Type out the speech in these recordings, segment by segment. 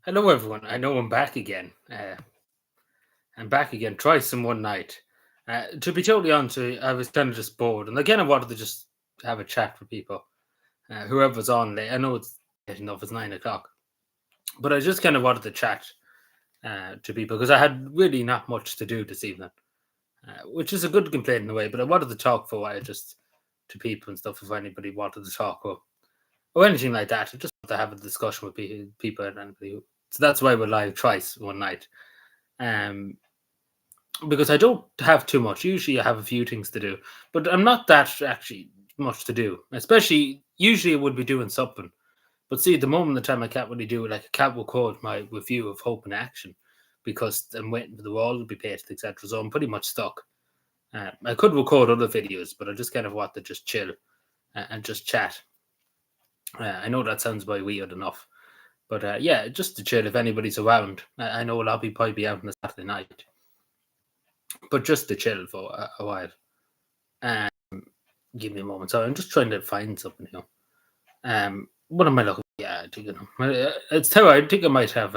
Hello, everyone. I know I'm back again. I'm back again twice in one night. To be totally honest, with you, I was kind of just bored, and again, I wanted to just have a chat with people, whoever's on late. I know it's late enough; it's 9 o'clock, but I just kind of wanted to chat to people because I had really not much to do this evening, which is a good complaint in a way. But I wanted to talk for a while, just to people and stuff. If anybody wanted to talk or anything like that, I just want to have a discussion with people and anybody. So that's why we're live twice one night. Um, because I don't have too much. Usually, I have a few things to do, but I'm not that actually much to do. Especially, usually, I would be doing something. But see, at the moment, the time I can't really do it. Like I can't record my review of Hope in Action because I'm waiting for the wall to be painted, etc. So I'm pretty much stuck. I could record other videos, but I just kind of want to just chill and just chat. I know that sounds very weird enough, but yeah, just to chill if anybody's around. I know a lot of people probably be out on a Saturday night, but just to chill for a while. Um, Give me a moment. So I'm just trying to find something here. What am I looking? Yeah, I think it's terrible. I think I might have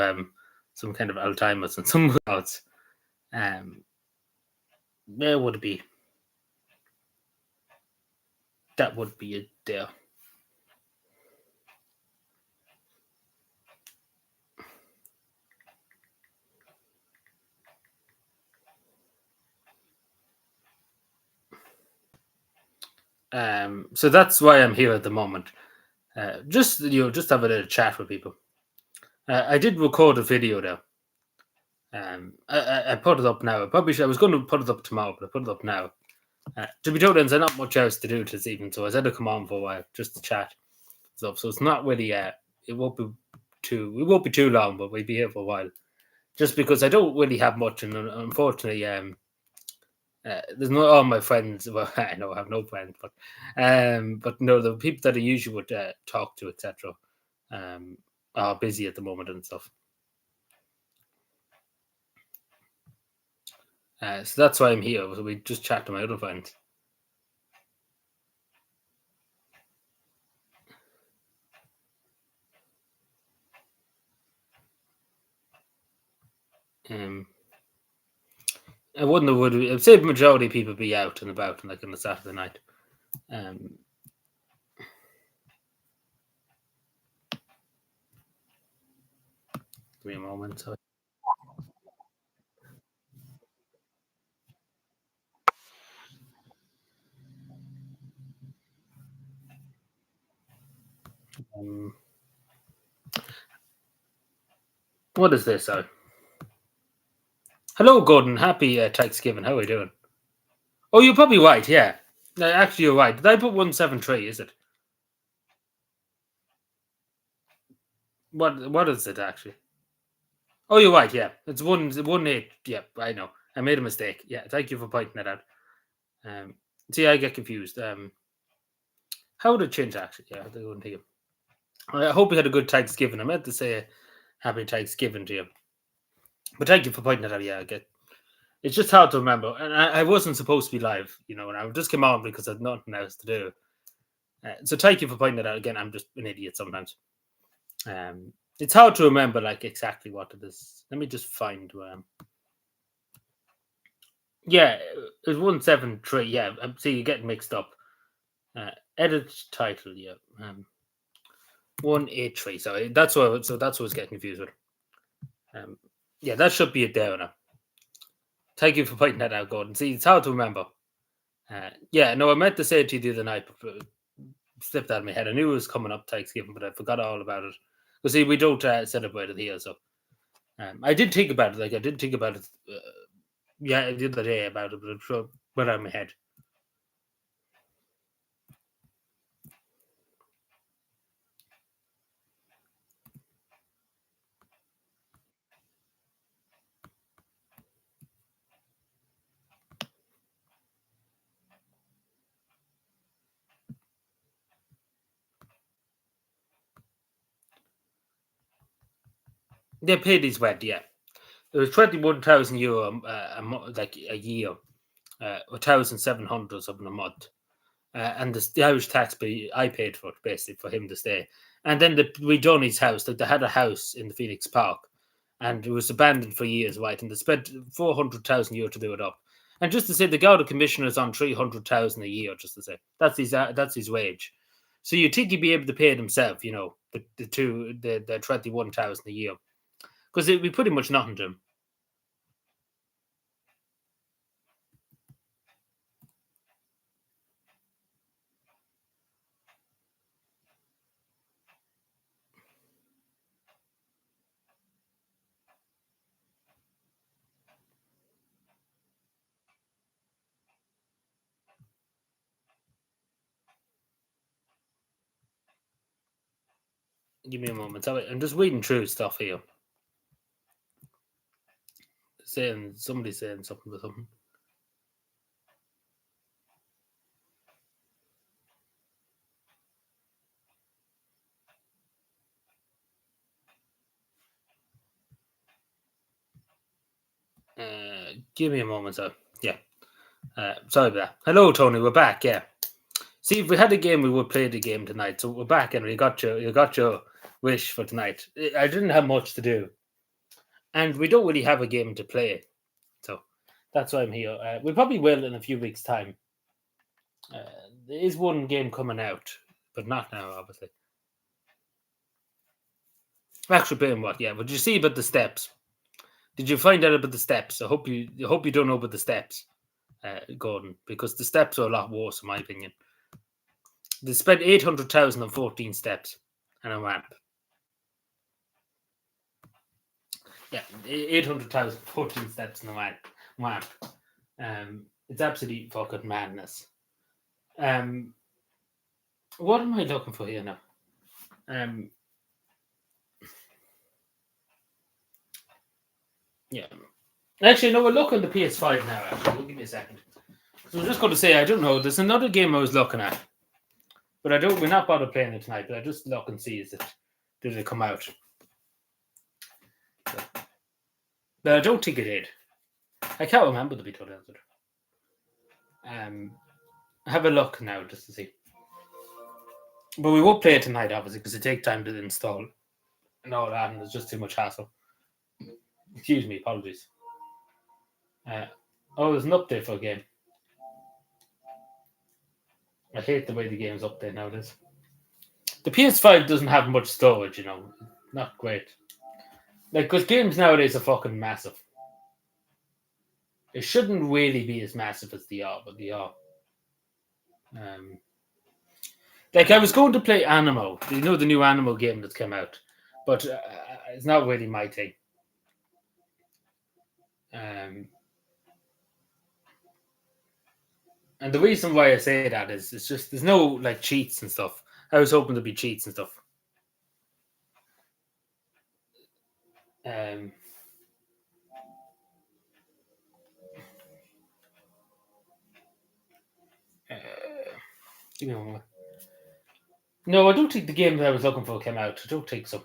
some kind of Alzheimer's and some thoughts. Where would it be? That would be it there. So that's why I'm here at the moment. Just have a little chat with people. I did record a video there. I put it up now. I was going to put it up tomorrow, but I put it up now. To be totally honest, there's not much else to do this evening, so I said to come on for a while just to chat stuff. So it's not really it won't be too long, but we'll be here for a while. Just because I don't really have much, and unfortunately, there's not all my friends. Well, I know I have no friends, but no, the people that I usually would talk to, etc., are busy at the moment and stuff. So that's why I'm here. So we just chat to my other friends. Um, I wouldn't have would. I'd say the majority of people be out and about, and like on a Saturday night. Um, Give me a moment. So, um, what is this? Sorry. Hello, Gordon. Happy Thanksgiving. How are you doing? Oh, you're probably right. Yeah. Actually, you're right. Did I put 173? Is it? What is it actually? Oh, you're right. Yeah, it's 118. Yeah, I know. I made a mistake. Yeah, thank you for pointing that out. Um, See, I get confused. How did it change actually? Yeah, I wouldn't think. I hope you had a good Thanksgiving. I meant to say happy Thanksgiving to you, but thank you for pointing that out. Yeah, I get. It's just hard to remember, and I wasn't supposed to be live, and I just came on because I had nothing else to do. So thank you for pointing that out again. I'm just an idiot sometimes. It's hard to remember like exactly what it is. Let me just find where yeah, it was 173. Yeah, see, you're getting mixed up. Edit title, yeah, 183. So that's what. So that's what I was getting confused with. Yeah, that should be it there now. Thank you for pointing that out, Gordon. See, it's hard to remember. Yeah, no, I meant to say it to you the other night, but slipped out of my head. I knew it was coming up Thanksgiving, but I forgot all about it. Because see, we don't celebrate it here, so I did think about it. Like I did think about it. Yeah, the other day about it, but it went out of my head. They paid his rent, yeah. It was 21,000 euro like a year, 1,700 something a month, and the Irish tax I paid for it basically for him to stay, And then we done his house. Like they had a house in the Phoenix Park, and it was abandoned for years, right? And they spent 400,000 euro to do it up. And just to say, the Garda commissioner is on 300,000 a year. Just to say, that's his wage. So you think he'd be able to pay it himself, the 21,000 a year, because it'd be pretty much nothing to him. Give me a moment. I'm just reading through stuff here. Somebody's saying something with something. Give me a moment, sir. Yeah. Sorry about that. Hello, Tony. We're back. Yeah. See, if we had a game, we would play the game tonight. So we're back, and you got your wish for tonight. I didn't have much to do, and we don't really have a game to play, so that's why I'm here. We probably will in a few weeks' time. There is one game coming out, but not now, obviously. Actually, playing what? Yeah, but you see about the steps? Did you find out about the steps? I hope you don't know about the steps, Gordon, because the steps are a lot worse, in my opinion. They spent 800,000 on 14 steps and a ramp. Yeah, 800,000, 14 steps in a ramp. It's absolute fucking madness. What am I looking for here now? Yeah. Actually, no, we're looking at the PS5 now. Actually, give me a second. So I'm just going to say, I don't know. There's another game I was looking at, but we're not bothered playing it tonight. But I just look and see did it come out? But I don't think it did. I can't remember, to be totally honest with you. Have a look now just to see. But we won't play it tonight, obviously, because it takes time to install and all that, and there's just too much hassle. Excuse me, apologies. There's an update for a game. I hate the way the game's update nowadays. The PS5 doesn't have much storage, not great. Like, because games nowadays are fucking massive. It shouldn't really be as massive as they are, but they are. Like, I was going to play Animo, the new Animo game that's come out, but it's not really my thing. And the reason why I say that is it's just there's no like cheats and stuff. I was hoping there'd be cheats and stuff. Give me one more. No, I don't think the game that I was looking for came out. I don't think so.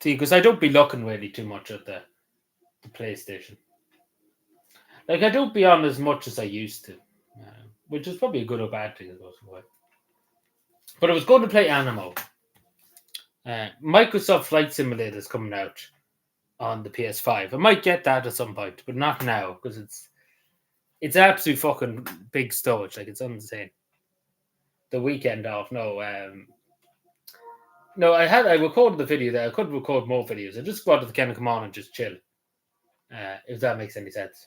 See, because I don't be looking really too much at the PlayStation. Like, I don't be on as much as I used to, which is probably a good or bad thing, I suppose. But I was going to play Animo. Microsoft Flight Simulator is coming out on the PS5. I might get that at some point, but not now, because it's absolute fucking big storage. Like, it's insane. The weekend off, no. No, I recorded the video there. I could record more videos. I just wanted to kind of come on and just chill. If that makes any sense.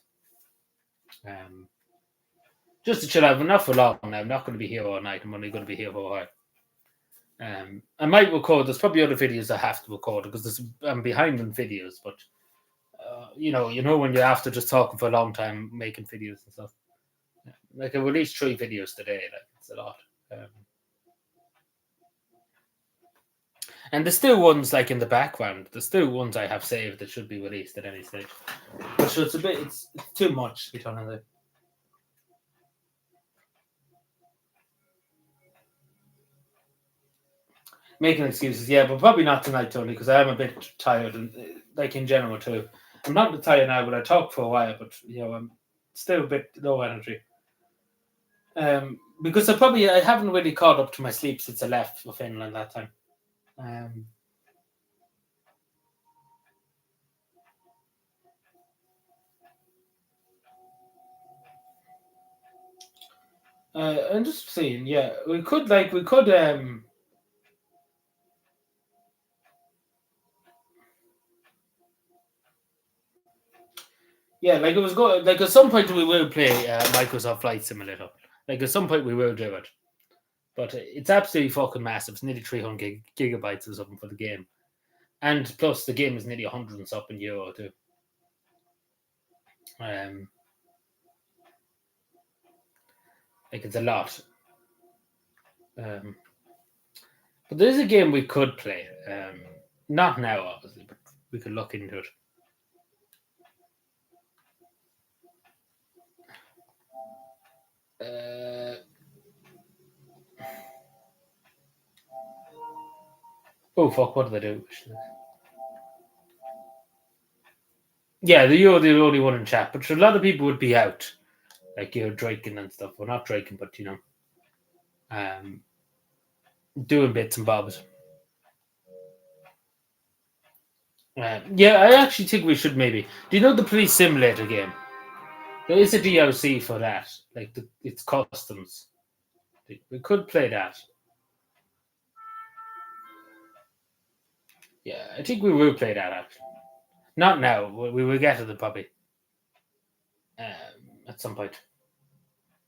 Just to chill out, but not for long now. I'm not going to be here all night. I'm only going to be here for a while. I might record. There's probably other videos I have to record because I'm behind on videos. But you know when you're after just talking for a long time, making videos and stuff. Like I released 3 videos today. Like it's a lot. And there's still ones like in the background. There's still ones I have saved that should be released at any stage. So it's too much to be done on it. Making excuses, yeah, but probably not tonight, Tony, because I am a bit tired, and like in general too. I'm not tired now, but I talked for a while, but I'm still a bit low energy. Because I haven't really caught up to my sleep since I left for Finland that time. Um, I'm just saying, yeah, yeah, like it was going, like at some point we will play Microsoft Flight Simulator. Like at some point we will do it, but it's absolutely fucking massive. It's nearly 300 gigabytes or something for the game, and plus the game is nearly 100 and something euro too. Um, like it's a lot. Um, but there is a game we could play. Not now, obviously, but we could look into it. Uh, oh fuck! What did I do? Yeah, you're the only one in chat, but a lot of people would be out, like you're drinking and stuff. Well, not drinking, but um, doing bits and bobs. Yeah, I actually think we should maybe. Do you know the police simulator game? There is a DLC for that. Like it's customs. We could play that. Yeah, I think we will play that actually. Not now. We will get to the puppy at some point.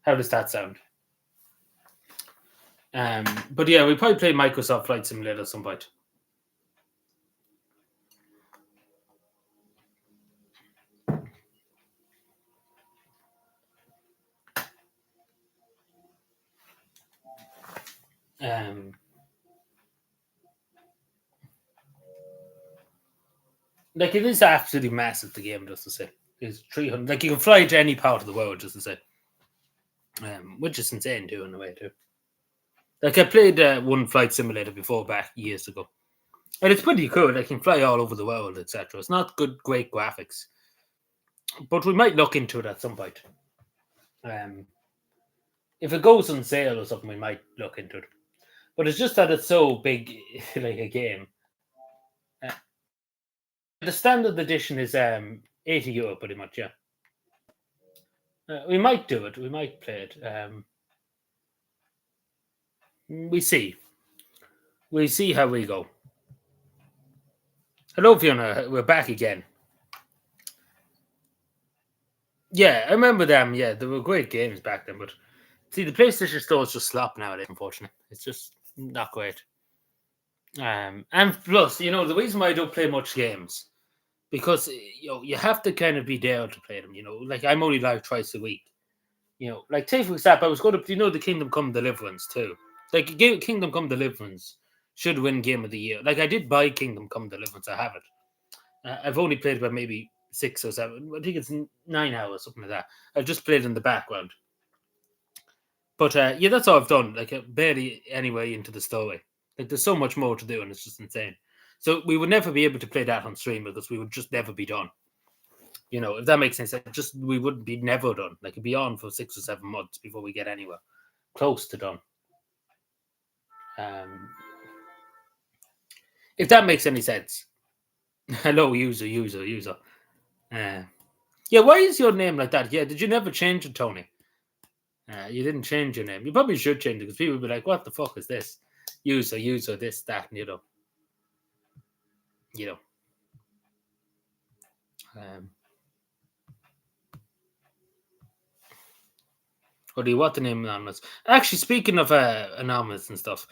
How does that sound? But yeah, we probably play Microsoft Flight Simulator at some point. Um, like it is absolutely massive. The game, just to say, it's 300. Like you can fly to any part of the world, just to say, which is insane too in a way too. Like I played one flight simulator before back years ago, and it's pretty cool. I can fly all over the world, etc. It's not great graphics, but we might look into it at some point. Um, if it goes on sale or something, we might look into it. But it's just that it's so big, like a game. Uh, the standard edition is €80 pretty much. Yeah, we might do it. We might play it. We see. We see how we go. Hello, Fiona. We're back again. Yeah, I remember them. Yeah, they were great games back then. But see, the PlayStation Store is just slop nowadays. Unfortunately, it's just not great. And plus, the reason why I don't play much games because you have to kind of be there to play them. Like I'm only live twice a week. Like take for example, I was going to the Kingdom Come Deliverance too. Like Kingdom Come Deliverance should win Game of the Year. Like I did buy Kingdom Come Deliverance, I have it. I've only played about maybe 6 or 7. I think it's 9 hours, something like that. I've just played in the background. But yeah, that's all I've done. Like barely anyway into the story. Like there's so much more to do, and it's just insane. So we would never be able to play that on stream because we would just never be done. If that makes sense, just we would be never done. Like it'd be on for 6 or 7 months before we get anywhere close to done. If that makes any sense. Hello, user. Yeah, why is your name like that? Yeah, did you never change it, Tony? You didn't change your name. You probably should change it because people would be like, "What the fuck is this?" User, this, that, and you know. Or do you want the name anonymous? Actually, speaking of anonymous and stuff,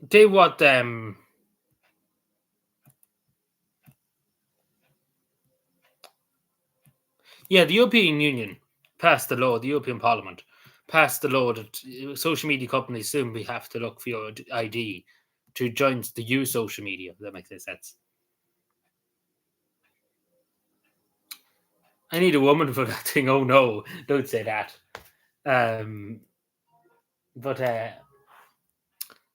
they what yeah, the European Union passed the law. The European Parliament passed the law that social media companies soon we have to look for your ID to join to use social media. If that makes any sense. I need a woman for that thing. Oh no, don't say that. But I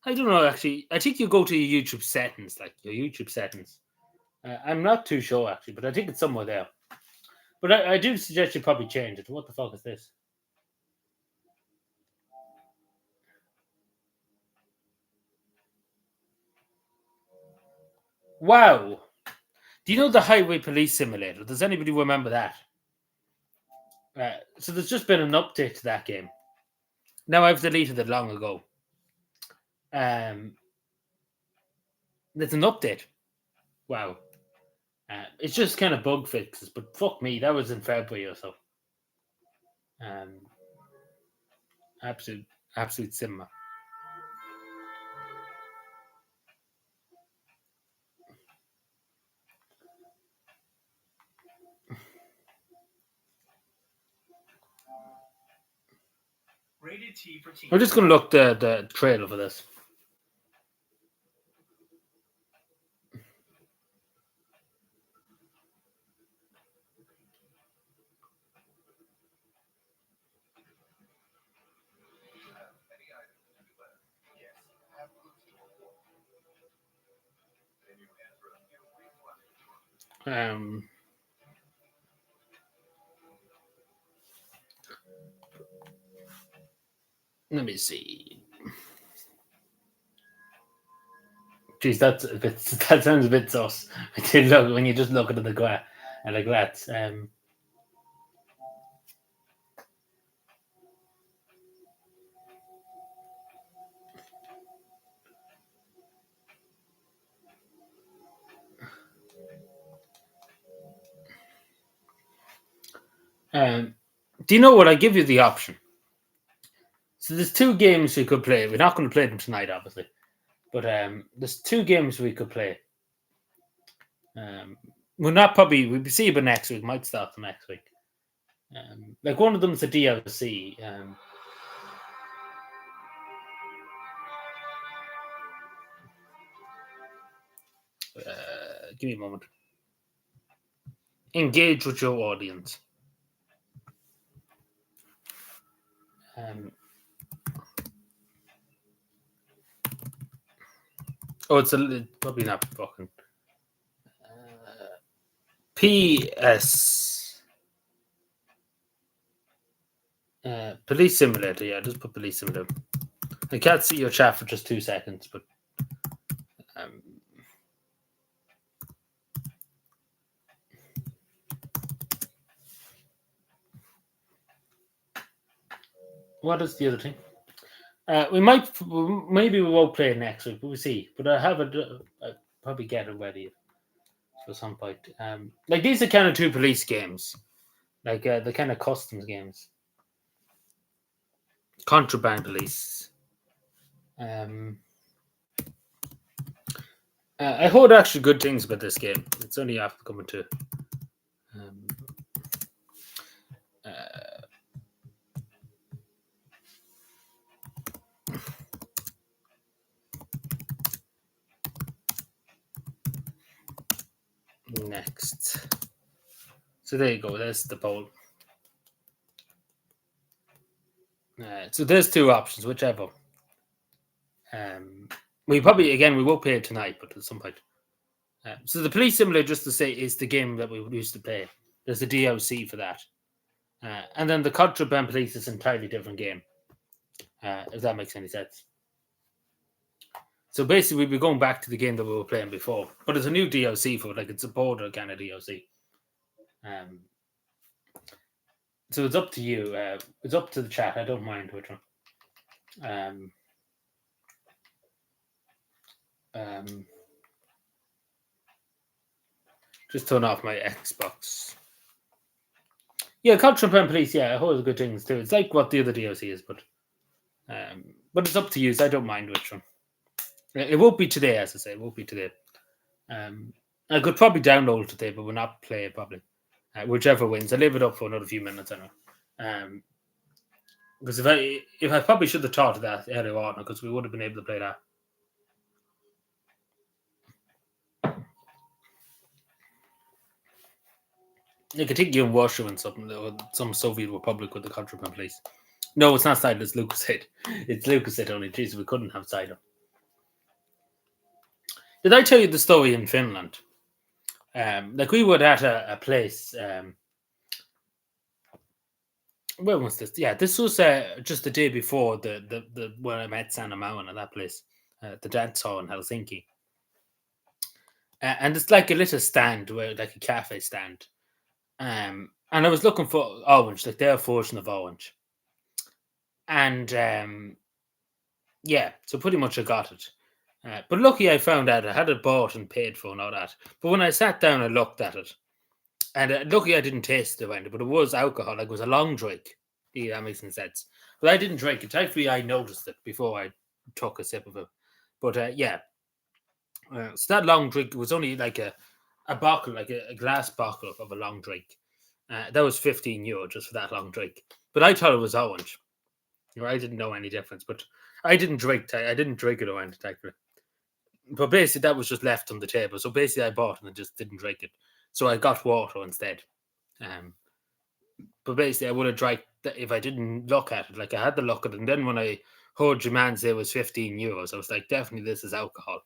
don't know. Actually, I think you go to your YouTube settings, like your YouTube settings. I'm not too sure actually, but I think it's somewhere there. But I do suggest you probably change it. What the fuck is this? Wow. Do you know the Highway Police Simulator? Does anybody remember that? So there's just been an update to that game. Now I've deleted it long ago. There's an update. Wow. It's just kind of bug fixes, but fuck me, that was in February or so. Um, absolute cinema. Rated T for teen. I'm just going to look the trailer for this. Let me see. Jeez, that sounds a bit sus. When you just look at the graph like that. Do you know what? I give you the option. So there's two games we could play. We're not going to play them tonight, obviously, but there's two games we could play. We'll not probably we'll see about next week. Might start them next week. Like one of them's a DLC. Give me a moment. Engage with your audience. It's probably not fucking. PS. Police Simulator. Yeah, just put Police Simulator. I can't see your chat for just 2 seconds, but. What is the other thing? Maybe we won't play it next week, but we'll see. But I'll probably get it ready for some point. Like these are kind of two police games, like the kind of customs games. Contraband police. I heard actually good things about this game. It's only after coming to. Next. So there you go. There's the poll. So there's two options, whichever. We won't play it tonight, but at some point. So the Police Simulator, just to say, is the game that we used to play. There's a DLC for that. And then the Contraband Police is an entirely different game. If that makes any sense. So basically, we'll be going back to the game that we were playing before, but it's a new DLC for it, like it's a border kind of DLC. So it's up to you. It's up to the chat. I don't mind which one. Just turn off my Xbox. Yeah, Contraband Police. Yeah, I heard good things too. It's like what the other DLC is, but it's up to you. So I don't mind which one. It won't be today, as I say. It won't be today. I could probably download it today, but we'll not play it probably. Whichever wins, I leave it up for another few minutes. I know. Because if I probably should have thought of that earlier on, because we would have been able to play that. I could think you're in Russia and something, or some Soviet republic with the Contraband Police. No, it's not cider. It's Lucozade. It's Lucozade only. Jesus, we couldn't have cider. Did I tell you the story in Finland? Like we were at a place. when was this? Yeah, this was just the day before the when I met Santa Mauen at that place, the dance hall in Helsinki. And it's like a little stand where like a cafe stand. And I was looking for orange, like their version of orange. And yeah, so pretty much I got it. But lucky I found out I had it bought and paid for and all that. But when I sat down and looked at it, and lucky I didn't taste the wine, but it was alcohol, like it was a long drink. Yeah, that makes any sense. But I didn't drink it. Thankfully, I noticed it before I took a sip of it. But yeah, so that long drink was only like a bottle, like a glass bottle of a long drink. That was €15 just for that long drink. But I thought it was orange. I didn't know any difference. But I didn't drink. I didn't drink it orange, thankfully. But basically, that was just left on the table. So basically, I bought it and just didn't drink it. So I got water instead. Um, but basically, I would have drank if I didn't look at it. Like I had to look at it, and then when I heard your man say it was €15, I was like, definitely this is alcohol.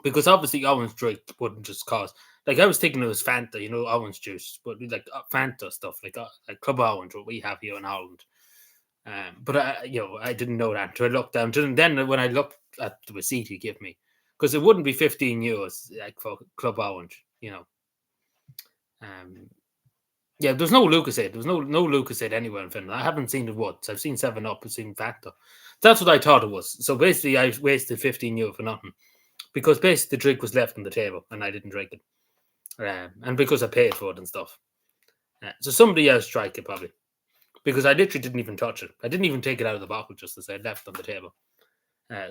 Because obviously, orange drink wouldn't just cause. Like I was thinking it was Fanta, orange juice, but like Fanta stuff, like Club Orange, what we have here in Holland. But I didn't know that until I looked down. And then when I looked at the receipt he gave me, because it wouldn't be €15 like for Club Orange. Yeah, there's no Lucasade. There's no Lucasade anywhere in Finland. I haven't seen it once. I've seen 7 Up, I've seen Fanta. That's what I thought it was. So basically, I wasted €15 for nothing because basically the drink was left on the table and I didn't drink it, and because I paid for it and stuff. So somebody else drank it probably because I literally didn't even touch it. I didn't even take it out of the bottle, just as I left on the table.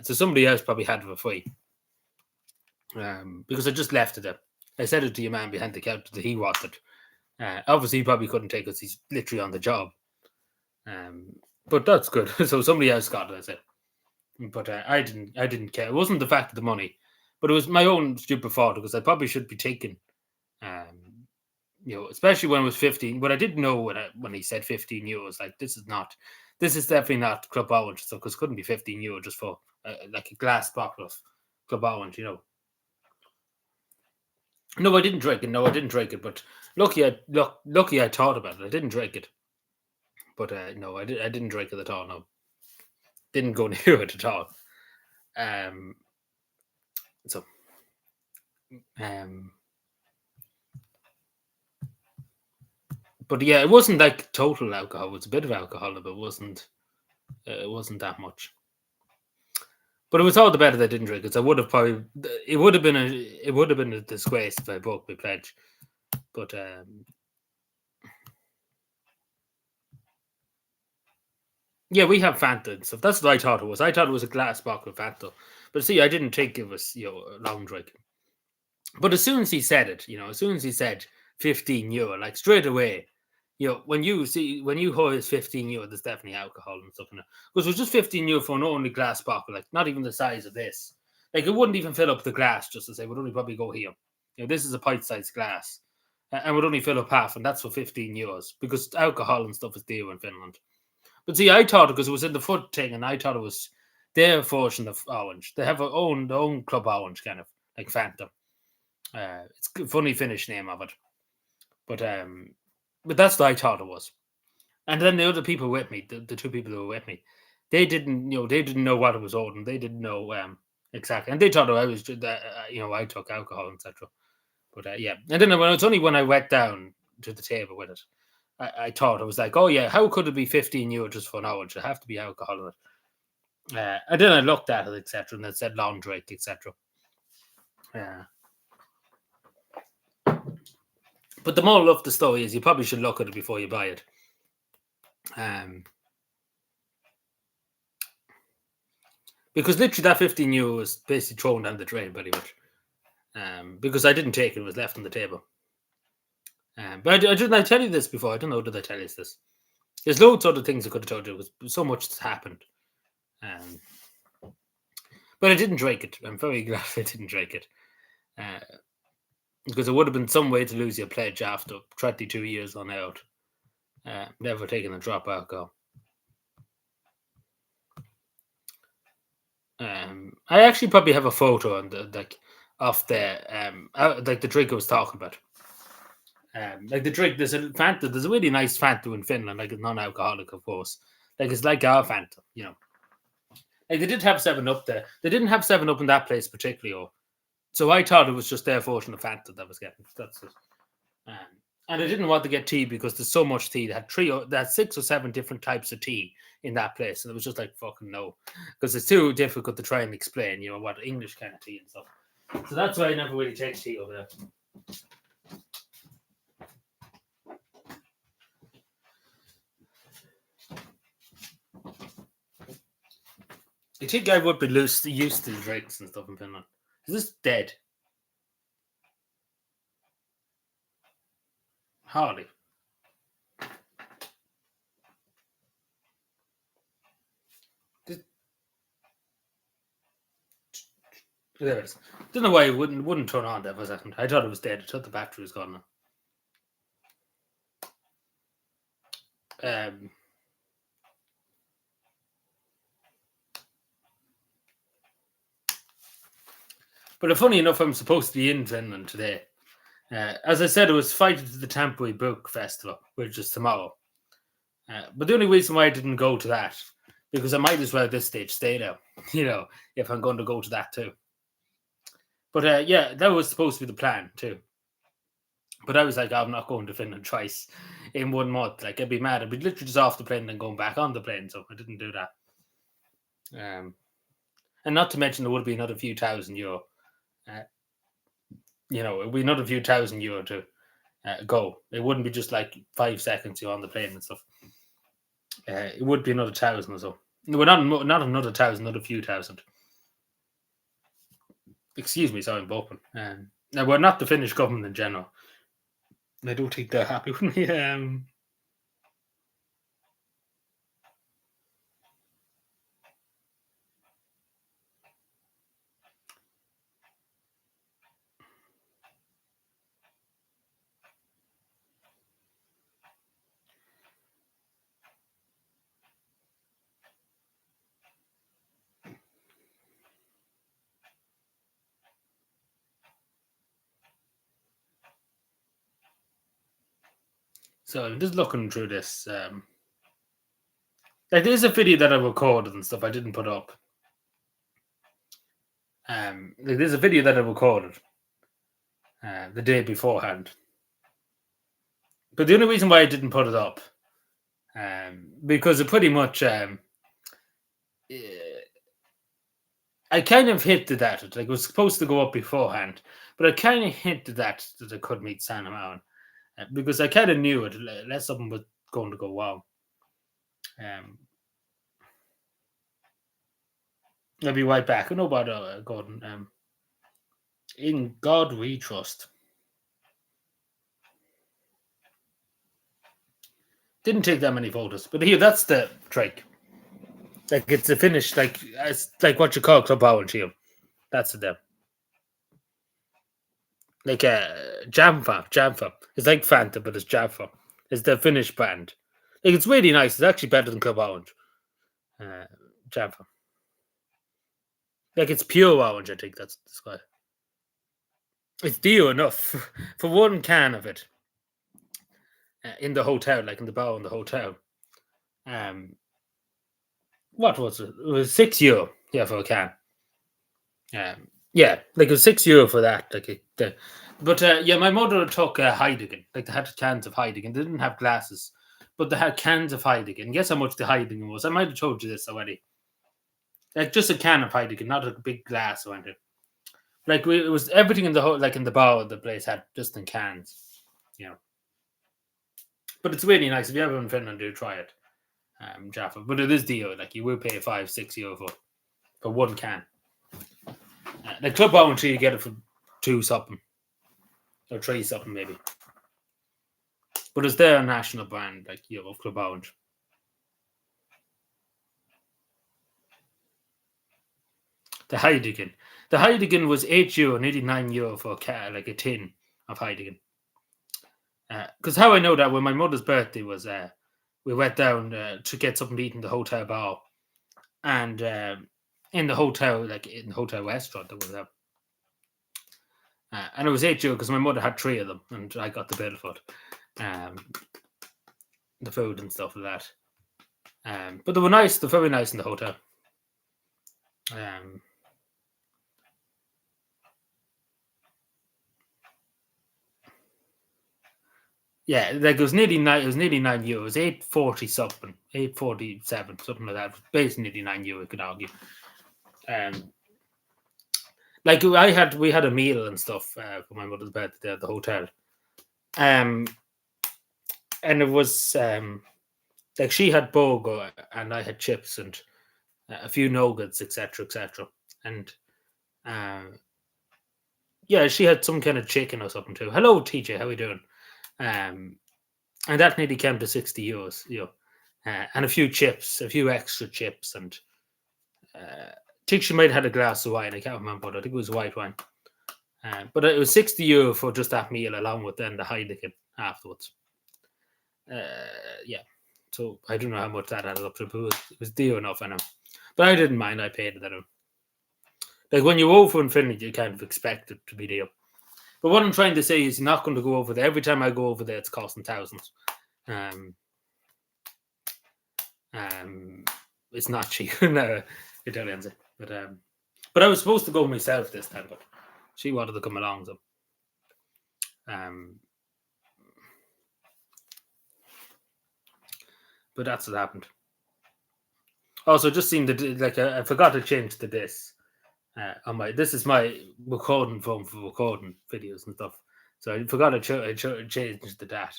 So somebody else probably had it for free because I just left it there. I said it to your man behind the counter that he wanted. Obviously, he probably couldn't take us. He's literally on the job. But that's good. So somebody else got it, I said. But I didn't care. It wasn't the fact of the money, but it was my own stupid fault because I probably should be taking, especially when it was 15. But I didn't know when he said €15. Like this is definitely not Club Orange stuff because it couldn't be €15 just for like a glass bottle of Club Orange. No, I didn't drink it. No, I didn't drink it. But lucky I thought about it. I didn't drink it. But no, I didn't drink it at all. No, didn't go near it at all. So, but yeah, it wasn't like total alcohol. It was a bit of alcohol, but it wasn't that much. But it was all the better that I didn't drink it. So I would have probably it would have been a disgrace if I broke my pledge. But yeah, we have Fanta and stuff. That's what I thought it was. I thought it was a glass bottle of Fanta. But see, I didn't think it was a long drink. But as soon as he said it, as soon as he said €15, like straight away, when you heard it's €15, there's definitely alcohol and stuff in it. Because it was just €15 for an only glass bottle, like not even the size of this. Like it wouldn't even fill up the glass, just to say, would only probably go here. This is a pint-sized glass. And would only fill up half, and that's for €15 because alcohol and stuff is dear in Finland. But see, I thought because it was in the foot thing, and I thought it was their version of orange. They have their own Club Orange, kind of like Fanta. It's a funny Finnish name of it, but that's what I thought it was. And then the other people with me, the 2 people who were with me, they didn't know what it was holding. They didn't know exactly, and they thought I was I took alcohol, etc. But yeah, and then it's only when I went down to the table with it, I thought it was like, oh yeah, how could it be €15 just for an orange? There have to be alcohol in it. And then I looked at it, etc., and it said long drink, etc. But the moral of the story is you probably should look at it before you buy it. Because literally that €15 was basically thrown down the drain pretty much. Because I didn't take it, it was left on the table. But didn't I tell you this before? I don't know, did I tell you this? There's loads of other things I could have told you because so much has happened. But I didn't drink it. I'm very glad I didn't drink it. Because it would have been some way to lose your pledge after 22 years on out. Never taking a drop of alcohol. I actually probably have a photo on the of the the drink I was talking about. Like the drink, there's a Fanta. There's a really nice Fanta in Finland, like it's non-alcoholic, of course. Like it's like our Fanta, you know. Like they did have Seven Up there. They didn't have Seven Up in that place particularly, or so I thought it was just their version of Fanta that was getting. That's it. Um, and I didn't want to get tea because there's so much tea. They had 6 or 7 different types of tea in that place, and it was just like fucking no, because it's too difficult to try and explain, you know, what English kind of tea and stuff. So that's why I never really take tea over there. I think I would be used to drinks and stuff in Finland. Is this dead? Hardly. There it is. Don't know why it wouldn't turn on there for a second. I thought it was dead. I thought the battery was gone now. But funny enough, I'm supposed to be in Finland today. As I said, it was invited to the Tampere Book Festival, which is tomorrow. But the only reason why I didn't go to that, because I might as well at this stage stay there, you know, if I'm going to go to that too. But yeah, that was supposed to be the plan too. But I was like, I'm not going to Finland twice in 1 month. Like, I'd be mad. I'd be literally just off the plane and going back on the plane. So I didn't do that. And not to mention, there would be another few €1,000. You know, it would be another few €1,000 to go. It wouldn't be just like 5 seconds you're on the plane and stuff. It would be another 1,000 or so. No, not another 1,000, another few thousand. Excuse me, sorry, I'm burping. Now, we're not the Finnish government in general. I don't think they're happy with me. So I'm just looking through this. Like, there's a video that I recorded and stuff I didn't put up. Like, there's a video that I recorded the day beforehand. But the only reason why I didn't put it up, because it pretty much, I kind of hinted at it. Like, it was supposed to go up beforehand, but I kind of hinted that I could meet Santa Marin, because I kind of knew it, unless something was going to go wrong. I'll be right back. I know about Gordon. In God we trust. Didn't take that many photos, but here, that's the trick. Like, it's the finish, like it's like what you call club orange here. That's it there. Like Jamfa. It's like Fanta, but it's Jamfa. It's the Finnish brand. Like, it's really nice. It's actually better than Club Orange. Jamfa. Like, it's pure orange, I think that's why. It's dear enough for 1 can of it in the hotel, like in the bar in the hotel. What was it? It was €6, yeah, for a can. Yeah, like it was €6 for that. But yeah, my mother took Heideggen. Like, they had cans of Heideggen. They didn't have glasses, but they had cans of Heideggen. Guess how much the Heideggen was? I might have told you this already. Like, just a can of Heideggen, not a big glass or anything. Like, it was everything in the whole, like in the bar of the place had just in cans, you know. But it's really nice. If you ever in Finland, do try it, Jaffa. But it is deal. Like, you will pay €5-6 for 1 can. The Club Orange, you get it for 2 something or 3 something maybe. But it's their national brand, like, you know, of Club Orange. The Heideggen was €8 and €89 for like a tin of Heideggen. Because how I know that, when my mother's birthday was, we went down to get something to eat in the hotel bar, and in the hotel, like in the hotel restaurant, that was And it was €8 because my mother had 3 of them, and I got the bill for it. The food and stuff like that. But they were nice. They're very nice in the hotel. Yeah, like it was nearly €9. It was nearly €9. 8.40 something, 8.47 something like that. Basically, nearly €9. You could argue. Like we had a meal and stuff for my mother's birthday at the hotel. And it was like she had burger and I had chips and a few nuggets, etc., etc. And yeah, she had some kind of chicken or something too. Hello, TJ, how are you doing? And that nearly came to €60, and a few chips, a few extra chips, and I think she might have had a glass of wine. I can't remember, but I think it was white wine. But it was €60 for just that meal, along with then the Heineken afterwards. Yeah, so I don't know how much that added up to, but it was dear enough, I know. But I didn't mind. I paid it. Like when you go for Infinity, you kind of expect it to be dear. But what I'm trying to say is, you're not going to go over there. Every time I go over there, it's costing thousands. It's not cheap. No, Italians. But I was supposed to go myself this time, but she wanted to come along. So, but that's what happened. Also, just seeing I forgot to change to this. This is my recording phone for recording videos and stuff. So I forgot to change the dat.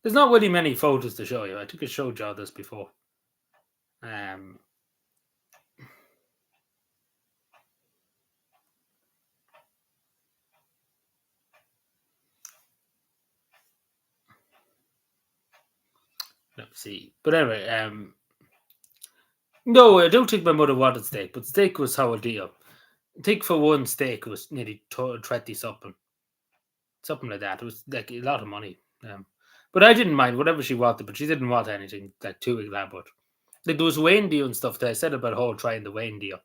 There's not really many photos to show you. I think I showed y'all this before. Let's see. But anyway, no, I don't think my mother wanted steak, but steak was how a deal. I think for one steak it was nearly 20 something like that. It was like a lot of money. But I didn't mind whatever she wanted, but she didn't want anything like too elaborate. Like there was reindeer and stuff that I said about whole trying the reindeer.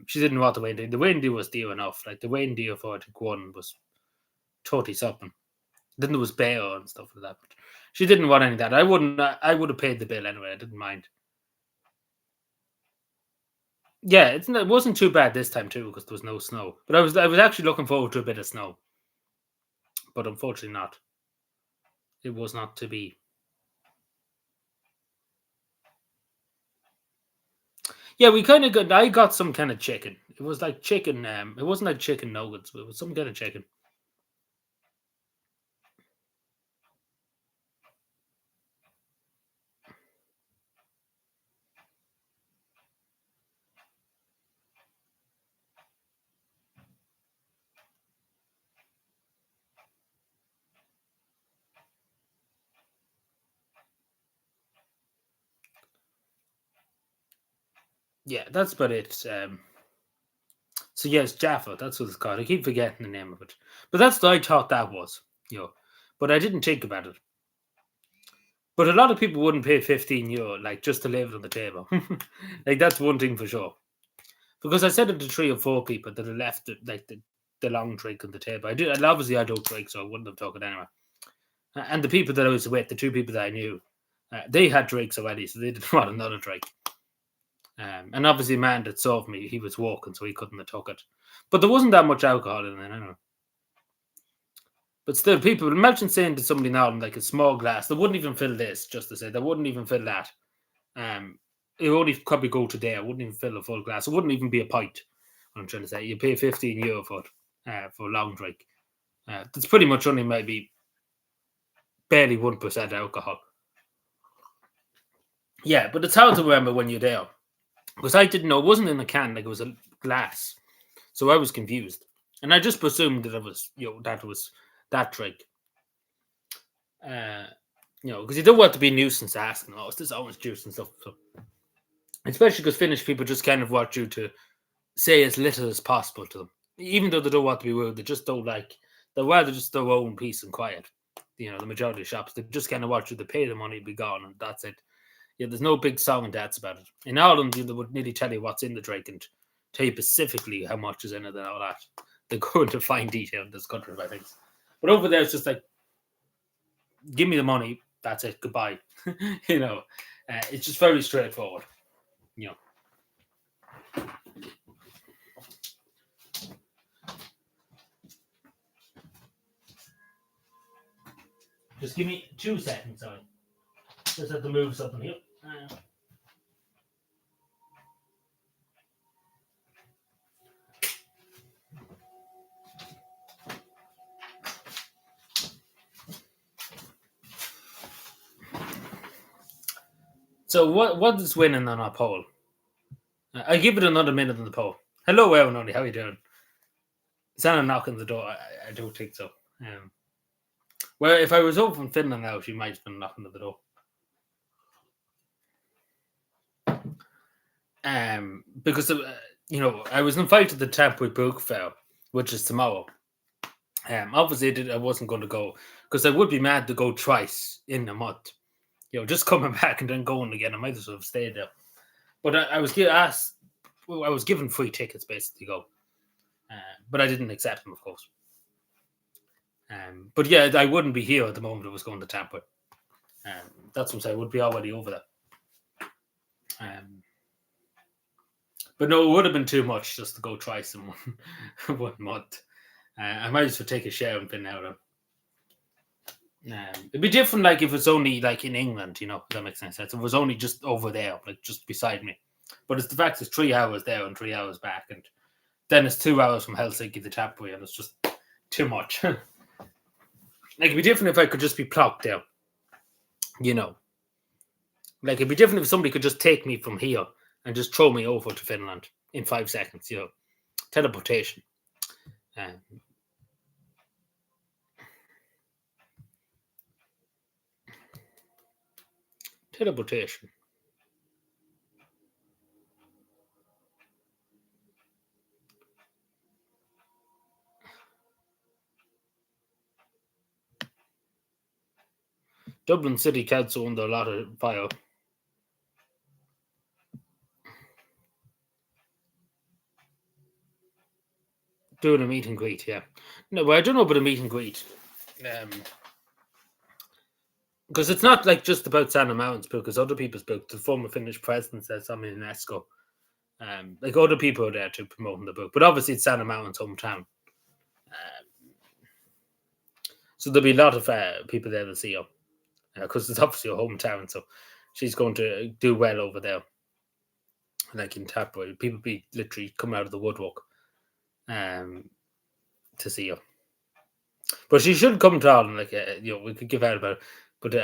She didn't want the reindeer. The reindeer was dear enough. Like the reindeer for I think one was 30 something. Then there was bear and stuff like that. But she didn't want any of that. I wouldn't. I would have paid the bill anyway. I didn't mind. Yeah, it wasn't too bad this time too because there was no snow. But I was actually looking forward to a bit of snow, but unfortunately not. It was not to be. Yeah, we kind of got. I got some kind of chicken. It was like chicken. It wasn't like chicken nuggets, but it was some kind of chicken. Yeah, that's about it. So yes, Jaffa. That's what it's called. I keep forgetting the name of it, but that's what I thought that was. But I didn't think about it. But a lot of people wouldn't pay €15 like just to leave it on the table. Like that's one thing for sure. Because I said it to 3 or 4 people that had left it, like the long drink on the table. And obviously I don't drink, so I wouldn't have took it anyway. And the people that I was with, the 2 people that I knew, they had drinks already, so they didn't want another drink. And obviously, a man that served me, he was walking, so he couldn't have took it. But there wasn't that much alcohol in it, anyway. But still, people, imagine saying to somebody now in like a small glass, they wouldn't even fill this, just to say, they wouldn't even fill that. It would only probably go to there. It wouldn't even fill a full glass. It wouldn't even be a pint. What I'm trying to say, you pay €15 for it for a long drink. That's pretty much only maybe barely 1% alcohol. Yeah, but it's hard to remember when you're there because I didn't know it wasn't in a can, like it was a glass, so I was confused, and I just presumed that it was that was that drink. Because you don't want to be a nuisance asking, "Oh, is this orange juice and stuff?" So, especially because Finnish people just kind of want you to say as little as possible to them, even though they don't want to be rude. They just don't like They'd rather just their own peace and quiet. The majority of shops, they just kind of watch you, they pay the money, be gone, and that's it. There's no big song and dance about it. In Ireland, they would nearly tell you what's in the drink and tell you specifically how much is in it and all that. They go into fine detail in this country about things. But over there, it's just like, give me the money, that's it, goodbye. It's just very straightforward. Just give me 2 seconds, sorry. Just have to move something here. So what is winning on our poll? I give it another minute on the poll. Hello, everyone. How are you doing? Is that a knock on the door? I don't think so. Well, if I was over from Finland now, she might have been knocking at the door. Because I was invited to the Temporary Book Fair, which is tomorrow. Obviously, I wasn't going to go because I would be mad to go twice in a month. Just coming back and then going again. I might as well have stayed there. But I was asked. Well, I was given free tickets basically to go, but I didn't accept them, of course. But yeah, I wouldn't be here at the moment. I was going to Tampa. That's what I would be already over there. But no, it would have been too much just to go twice in one month. I might as well take a shower and been out. It'd be different, like if it's only like in England, if that makes any sense. If it was only just over there, like just beside me. But it's the fact it's 3 hours there and 3 hours back, and then it's 2 hours from Helsinki to Tampere, and it's just too much. Like it'd be different if I could just be plopped down. Like it'd be different if somebody could just take me from here and just throw me over to Finland in 5 seconds. Teleportation. Teleportation. Dublin City Council under a lot of fire. Doing a meet and greet, yeah. No, but I don't know about a meet and greet. Because it's not like just about Santa Mountain's book, because other people's book, the former Finnish president says something in UNESCO. Like other people are there to promote the book, but obviously it's Santa Mountain's hometown. So there'll be a lot of people there to see her, because it's obviously her hometown, so she's going to do well over there. Like in Tapboy, people be literally coming out of the woodwork to see her. But she should come to Ireland, like, we could give out about it, but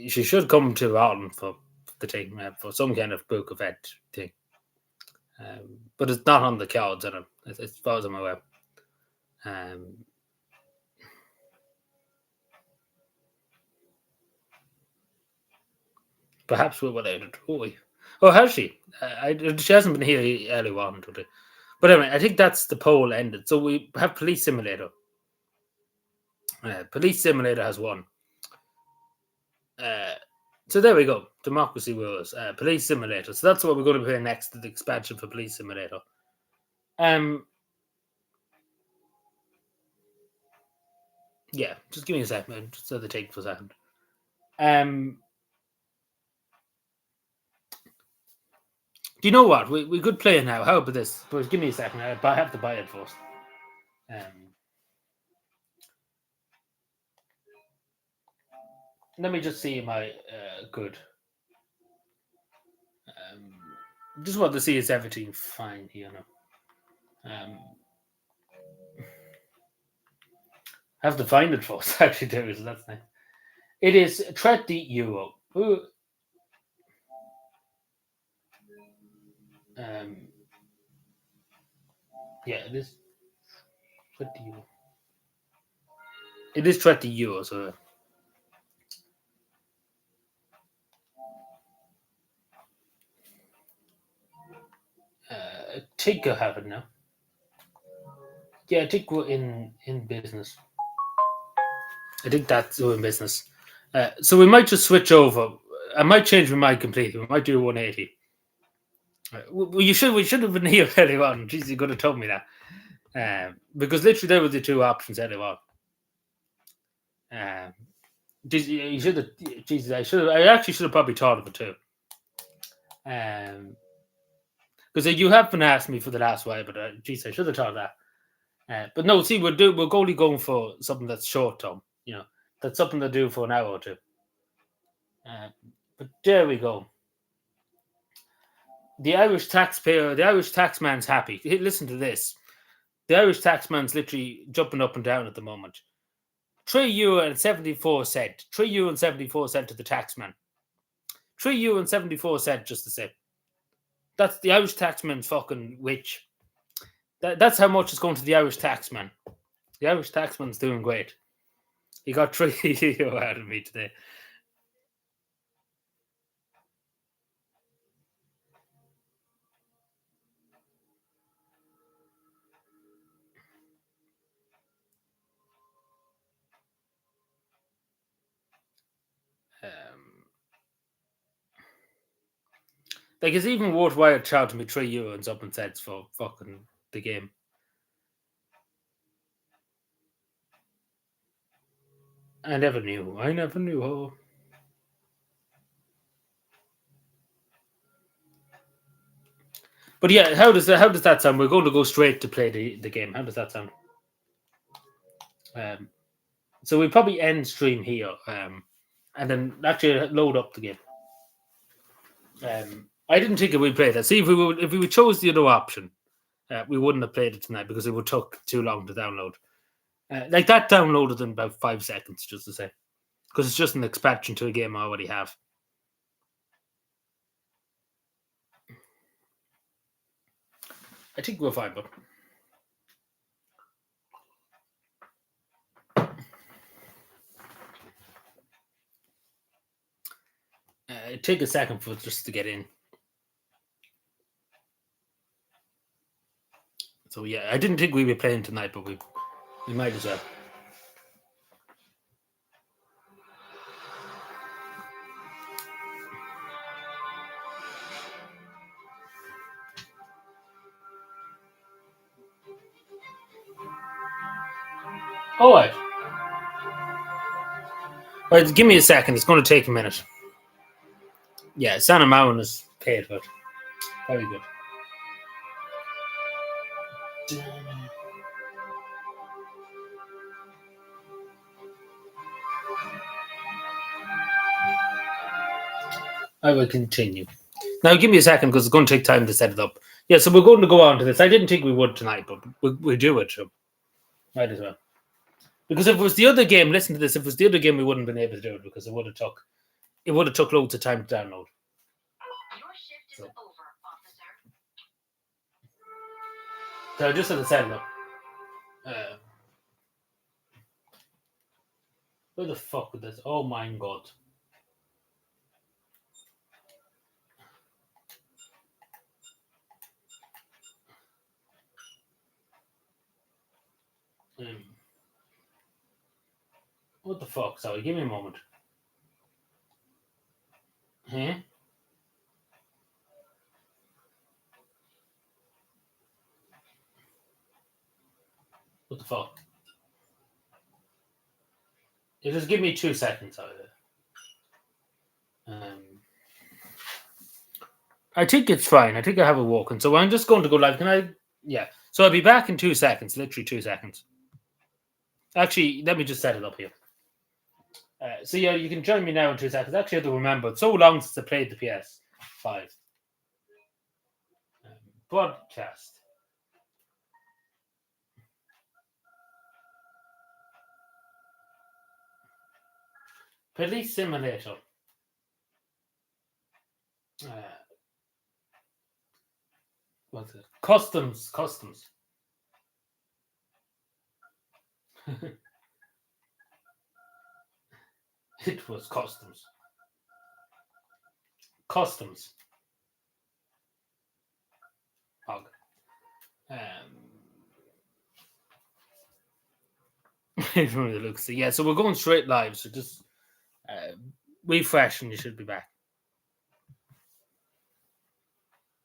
she should come to Ireland for the thing, for some kind of book event thing. But it's not on the cards, as far as I'm aware. Perhaps we're without a Troy. Oh, has she? She hasn't been here early on today. But anyway, I think that's the poll ended. So we have Police Simulator. Police Simulator has won. So there we go. Democracy Wars. Police Simulator. So that's what we're going to play next, the expansion for Police Simulator. Yeah, just give me a second. Just let it take for a second. Do you know what? We could play it now. How about this? But give me a second. I have to buy it first. Let me just see my good. Just want to see is everything fine here now. I have to find it first. Actually, there is. That's nice. It is 30 euro. Yeah, it is 30 euro. It is 30 euro. So. I think I have it now. Yeah, I think we're in business. I think that's in business. So we might just switch over. I might change my mind completely. We might do a 180. Well, we should have been here earlier on. Jeez, you could have told me that. Because literally there were the two options earlier on. Um, you should have. Jesus, I should have. I actually should have probably thought of it too. Because you have been asking me for the last while, but geez, I should have thought of that. But no, see, we're only going for something that's short term. That's something to do for an hour or two. Uh, but there we go. The Irish taxpayer, the Irish taxman's happy. Hey, listen to this. The Irish taxman's literally jumping up and down at the moment. €3.74. €3.74 to the taxman. €3.74 just to say. That's the Irish taxman's fucking witch. That's how much is going to the Irish taxman. The Irish taxman's doing great. He got €3 out of me today. Like, it's even worthwhile charging me €3 and something cents for fucking the game. I never knew. Oh. But yeah, how does that sound? We're going to go straight to play the game. How does that sound? So we probably end stream here, and then actually load up the game. I didn't think we'd play that. See, if we chose the other option, we wouldn't have played it tonight because it would took too long to download. Like that downloaded in about 5 seconds, just to say, because it's just an expansion to a game I already have. I think we're fine, but it take a second for it just to get in. So yeah, I didn't think we'd be playing tonight, but we might as well. All right. All right, give me a second. It's going to take a minute. Yeah, Santa Mountain is paid, but very good. I will continue. Now, give me a second because it's going to take time to set it up. Yeah, so we're going to go on to this. I didn't think we would tonight, but we'll do it. So might as well. Because if it was the other game, listen to this. If it was the other game, we wouldn't have been able to do it because it would have took loads of time to download. Your shift is over, officer. So I just had to set it up. Where the fuck is this? Oh my god. What the fuck? Sorry, give me a moment. Huh? What the fuck? You just give me 2 seconds out of it. I think it's fine. I think I have it working. So I'm just going to go live. Can I? Yeah. So I'll be back in 2 seconds. Literally 2 seconds. Actually, let me just set it up here. So yeah, you can join me now in 2 seconds. Actually, I have to remember. It's so long since I played the PS5. Broadcast. Police Simulator. What's it? Customs. It was customs. Hog. From the looks. Yeah, so we're going straight live. So just refresh and you should be back.